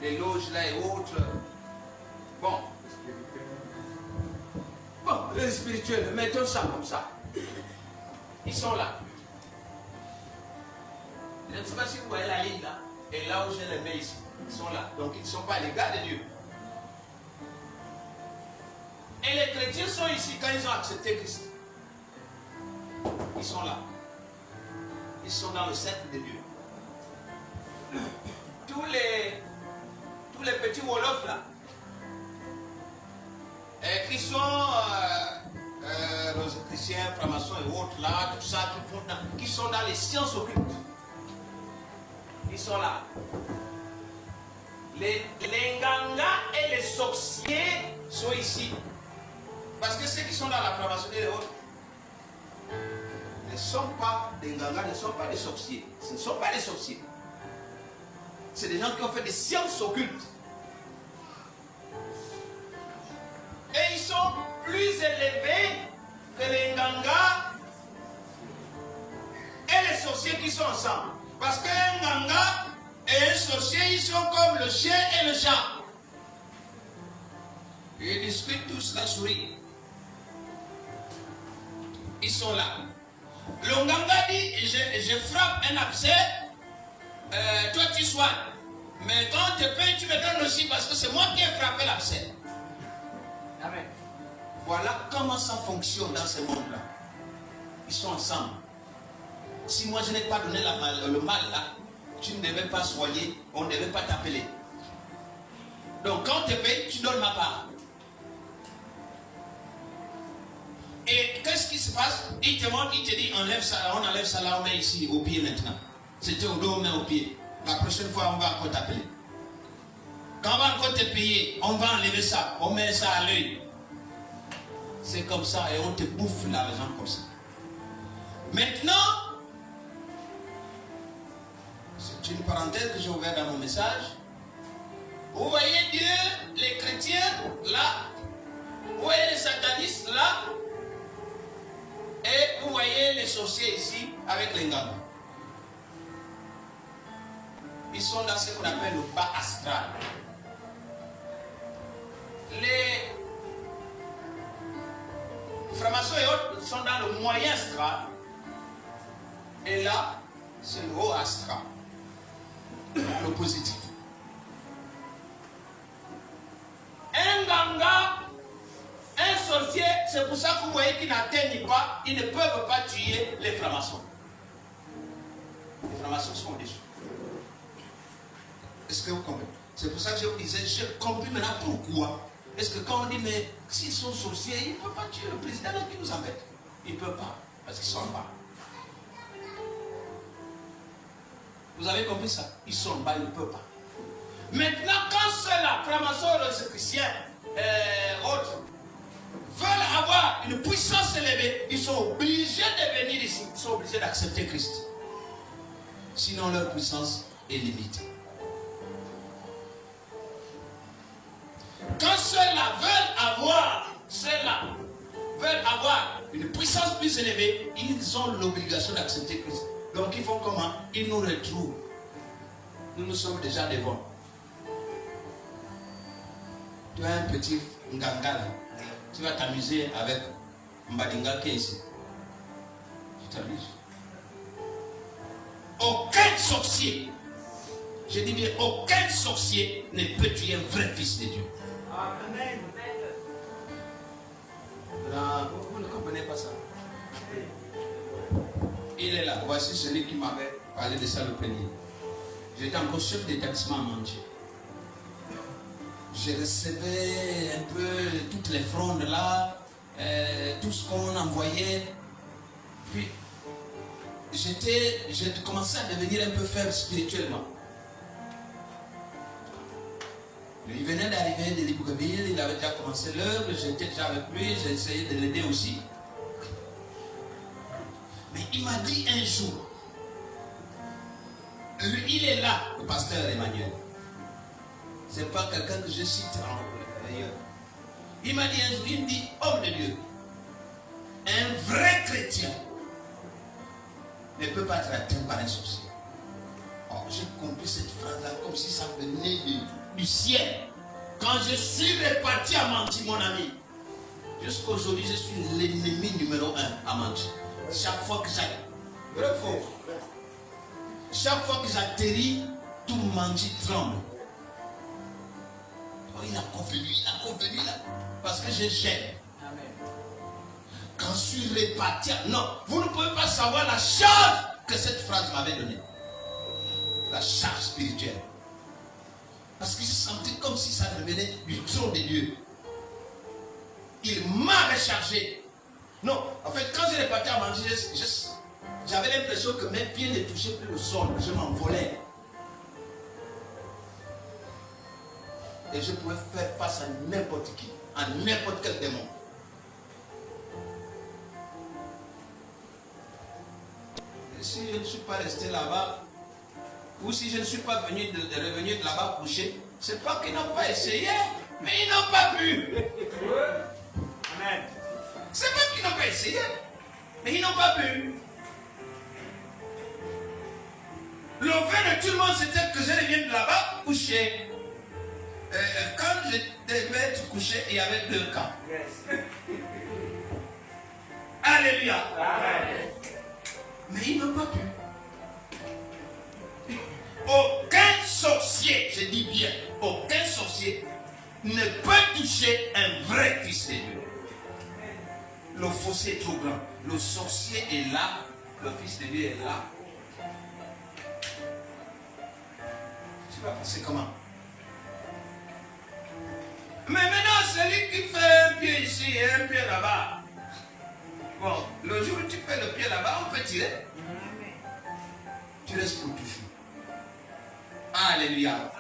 les loges là et autres. Bon. Bon, les spirituels, mettons ça comme ça. Ils sont là. Je ne sais pas si vous voyez la ligne là. Et là où je les mets ici. Ils sont là. Donc ils ne sont pas les gars de Dieu. Et les chrétiens sont ici quand ils ont accepté Christ. Ils sont là. Ils sont dans le cercle de Dieu. Tous les petits wolofs là, qui sont chrétiens, francs-maçons et autres là, tout ça, qui sont dans les sciences occultes. Ils sont là. Les Nganga et les sorciers sont ici. Parce que ceux qui sont dans la franc-maçonnerie et autres ne sont pas des Nganga, ne sont pas des sorciers. Ce ne sont pas des sorciers. C'est des gens qui ont fait des sciences occultes. Et ils sont plus élevés que les Nganga et les sorciers qui sont ensemble. Parce qu'un Nganga et un sorcier, ils sont comme le chien et le chat. Ils discutent tous la souris. Ils sont là. Le Nganga dit, je frappe un abcès, toi tu soignes. Mais quand tu payes, tu me donnes aussi parce que c'est moi qui ai frappé l'abcès. Amen. Voilà comment ça fonctionne dans ce monde-là. Ils sont ensemble. Si moi je n'ai pas donné le mal là, tu ne devais pas soigner, on ne devait pas t'appeler. Donc quand tu payes, tu donnes ma part. Et qu'est-ce qui se passe? Il te montre, il te dit, enlève ça, on enlève ça là, on met ici, au pied maintenant. C'était au dos, on met au pied. La prochaine fois, on va encore t'appeler. Quand on va encore te payer, on va enlever ça, on met ça à l'œil. C'est comme ça et on te bouffe l'argent comme ça. Maintenant, c'est une parenthèse que j'ai ouverte dans mon message. Vous voyez Dieu, les chrétiens là, vous voyez les satanistes là, et vous voyez les sorciers ici avec les Nganga. Ils sont dans ce qu'on appelle le bas astral. Les francs-maçons et autres sont dans le moyen astral. Et là, c'est le haut astral. Le positif. Un Nganga, un sorcier, c'est pour ça que vous voyez qu'ils n'atteignent pas, ils ne peuvent pas tuer les francs-maçons. Les francs-maçons sont au-dessus. Est-ce que vous comprenez? C'est pour ça que je vous disais, j'ai compris maintenant pourquoi. Est-ce que quand on dit, mais s'ils sont sorciers, ils ne peuvent pas tuer le président qui nous embête. Ils ne peuvent pas, parce qu'ils sont en bas. Vous avez compris ça? Ils sont en bas, ils ne peuvent pas. Maintenant, quand ceux-là, francs-maçons, chrétiens, autres, veulent avoir une puissance élevée, ils sont obligés de venir ici. Ils sont obligés d'accepter Christ. Sinon, leur puissance est limitée. Quand ceux-là veulent avoir une puissance plus élevée, ils ont l'obligation d'accepter Christ. Donc ils font comment? Ils nous retrouvent. Nous sommes déjà devant. Tu as un petit Nganga là. Tu vas t'amuser avec Mbadinga qui est ici. Tu t'amuses. Aucun sorcier, je dis bien aucun sorcier ne peut tuer un vrai fils de Dieu. Amen. Là, vous ne comprenez pas ça. Il est là. Voici celui qui m'avait parlé de ça le premier. J'étais encore chef d'établissement à manger. Je recevais un peu toutes les frondes là, tout ce qu'on envoyait. Puis, j'ai commencé à devenir un peu faible spirituellement. Il venait d'arriver de Libreville, il avait déjà commencé l'œuvre, j'étais déjà avec lui, j'ai essayé de l'aider aussi. Mais il m'a dit un jour, il est là, le pasteur Emmanuel. C'est pas quelqu'un que je cite ailleurs. Il m'a dit un jour, il me dit, homme de Dieu, un vrai chrétien ne peut pas être atteint par un sorcier. Oh, j'ai compris cette phrase-là comme comme si ça venait du ciel. Quand je suis reparti à mentir, mon ami, jusqu'aujourd'hui, je suis l'ennemi numéro 1 à mentir. Chaque fois que chaque fois que j'atterris, tout mentir tremble. Oh, il a convenu là. Parce que je gêne. Quand je suis reparti, non, vous ne pouvez pas savoir la charge que cette phrase m'avait donnée. La charge spirituelle. Parce que je sentais comme si ça revenait du trône de Dieu. Il m'a rechargé. Non, en fait, quand je reparti à manger, j'avais l'impression que mes pieds ne touchaient plus le sol. Je m'envolais. Et je pouvais faire face à n'importe qui, à n'importe quel démon. Et si je ne suis pas resté là-bas, ou si je ne suis pas revenu de là-bas coucher, c'est pas qu'ils n'ont pas essayé, mais ils n'ont pas pu. Amen. C'est pas qu'ils n'ont pas essayé, mais ils n'ont pas pu. Le fait de tout le monde, c'était que je revienne de là-bas coucher. Quand je devais être couché, il y avait 2 camps. Yes. Alléluia. Amen. Mais ils n'ont pas pu. Aucun sorcier, je dis bien, aucun sorcier ne peut toucher un vrai fils de Dieu. Le fossé est trop grand. Le sorcier est là, le fils de Dieu est là. Tu vas passer comment? Mais maintenant, celui qui fait un pied ici et un pied là-bas. Bon, le jour où tu fais le pied là-bas, on peut tirer. Tu restes pour toujours. Alléluia.